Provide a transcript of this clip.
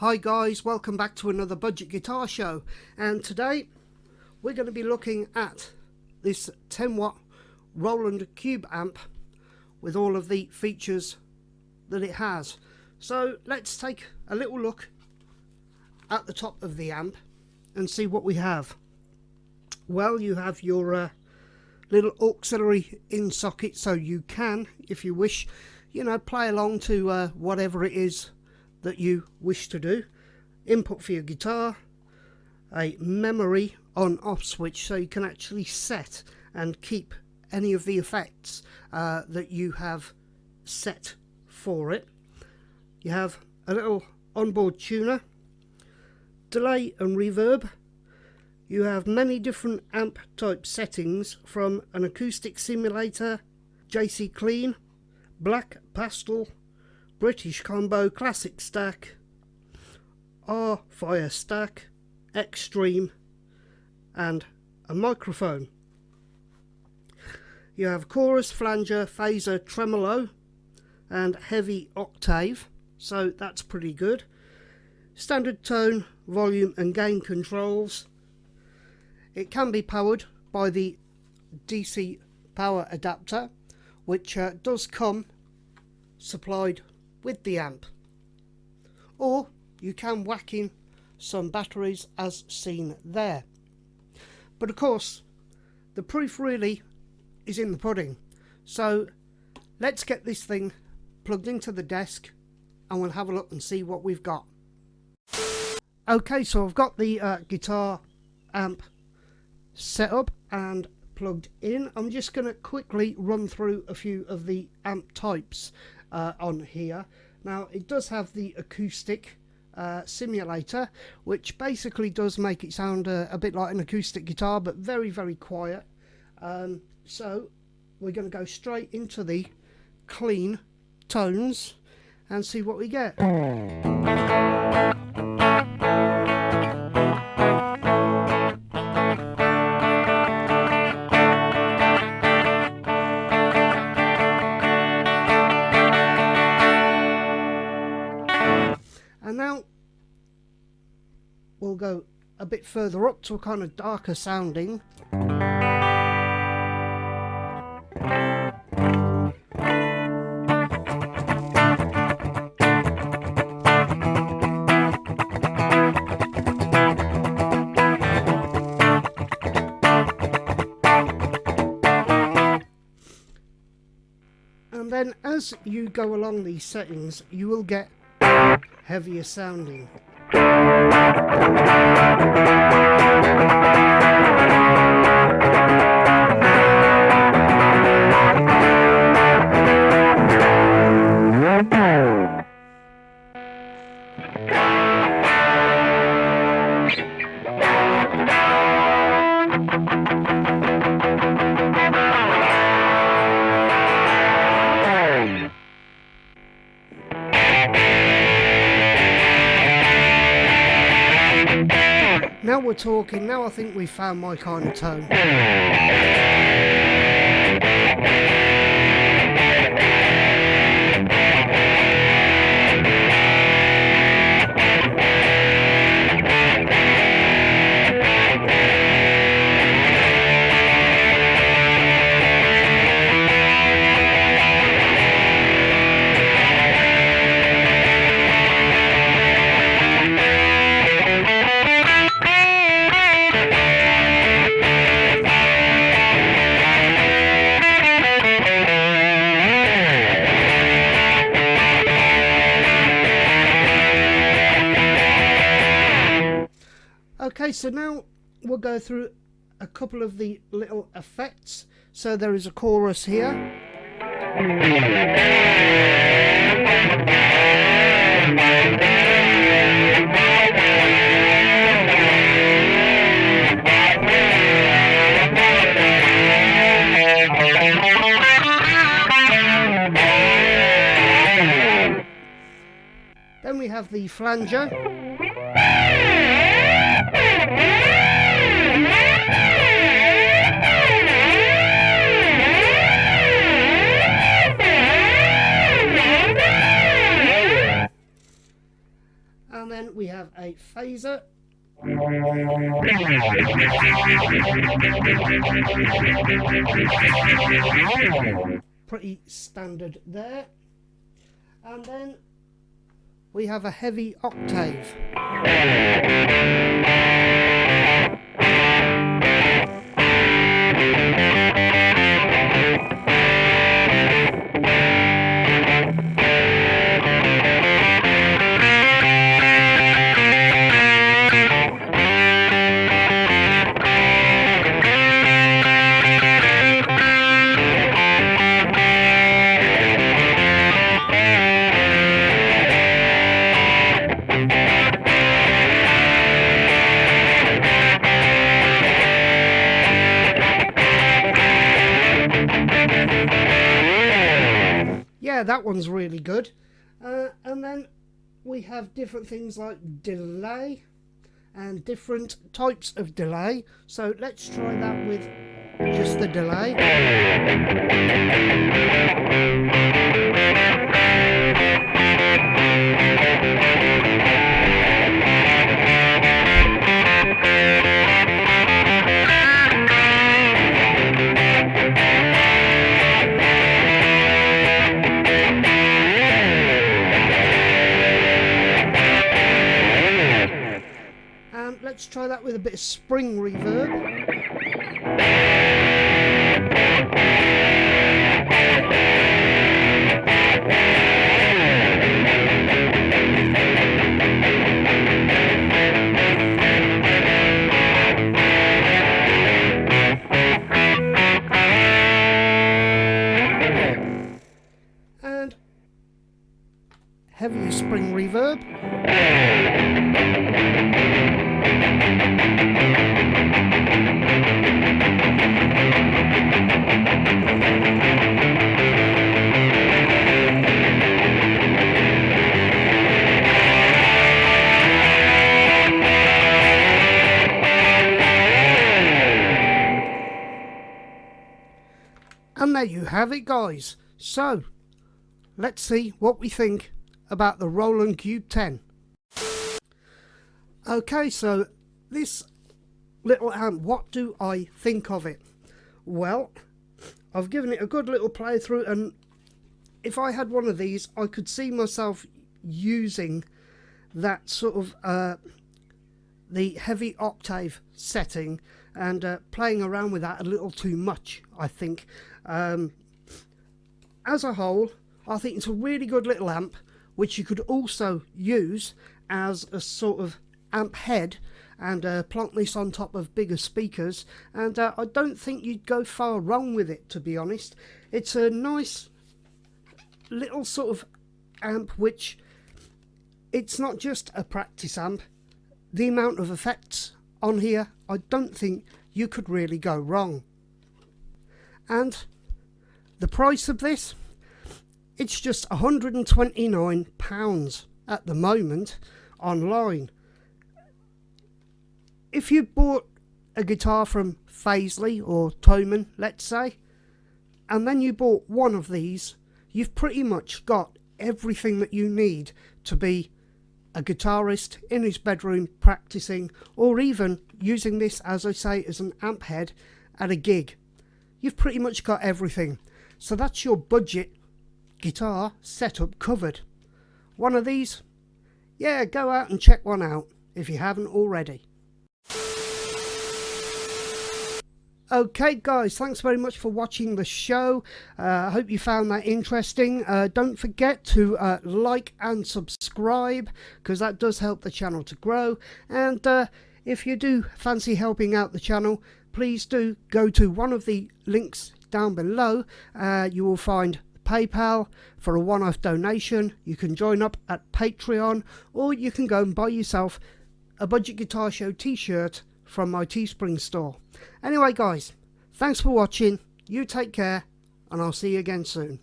Hi guys, welcome back to another budget guitar show, and today we're going to be looking at this 10 watt Roland Cube amp with all of the features that it has. So let's take a little look at the top of the amp and see what we have. Well, you have your little auxiliary in socket, so you can, if you wish, play along to whatever it is that you wish to do. Input for your guitar, a memory on off switch, so you can actually set and keep any of the effects that you have set for it. You have a little onboard tuner, delay and reverb. You have many different amp type settings, from an acoustic simulator, JC clean, black pastel, British combo, classic stack, R fire stack, extreme, and a microphone. You have chorus, flanger, phaser, tremolo, and heavy octave, so that's pretty good. Standard tone, volume and gain controls. It can be powered by the DC power adapter, which does come supplied with the amp, or you can whack in some batteries as seen there. But of course the proof really is in the pudding, so let's get this thing plugged into the desk and we'll have a look and see what we've got. Okay, so I've got the guitar amp set up and plugged in. I'm just going to quickly run through a few of the amp types on here. Now, it does have the acoustic simulator, which basically does make it sound a bit like an acoustic guitar, but very, very quiet. So we're going to go straight into the clean tones and see what we get. And now we'll go a bit further up to a kind of darker sounding. And then as you go along these settings, you will get heavier sounding. Now we're talking. Now I think we've found my kind of tone. Okay, so now we'll go through a couple of the little effects. So there is a chorus here. Then we have the flanger. And then phaser. Pretty standard there. And then we have a heavy octave. Yeah, that one's really good. And then we have different things like delay and different types of delay. So let's try that with just the delay. Let's try that with a bit of spring reverb. And heavy spring reverb. And there you have it, guys. So let's see what we think about the Roland Cube 10. Okay, so this little amp, what do I think of it? Well, I've given it a good little playthrough, and if I had one of these, I could see myself using that sort of the heavy octave setting and playing around with that a little too much, I think. As a whole, I think it's a really good little amp, which you could also use as a sort of amp head and plonk this on top of bigger speakers, and I don't think you'd go far wrong with it, to be honest. It's a nice little sort of amp, which it's not just a practice amp. The amount of effects on here, I don't think you could really go wrong. And the price of this, it's just £129 at the moment online. If you bought a guitar from Paisley or Thomann, let's say, and then you bought one of these, you've pretty much got everything that you need to be a guitarist in his bedroom practicing, or even using this, as I say, as an amp head at a gig. You've pretty much got everything. So that's your budget guitar setup covered. One of these, yeah, go out and check one out if you haven't already. Okay guys, thanks very much for watching the show. I hope you found that interesting. Don't forget to like and subscribe, because that does help the channel to grow. And if you do fancy helping out the channel, please do go to one of the links down below. You will find PayPal for a one-off donation. You can join up at Patreon, or you can go and buy yourself a Budget Guitar Show t-shirt from my Teespring store. Anyway guys, thanks for watching, you take care, and I'll see you again soon.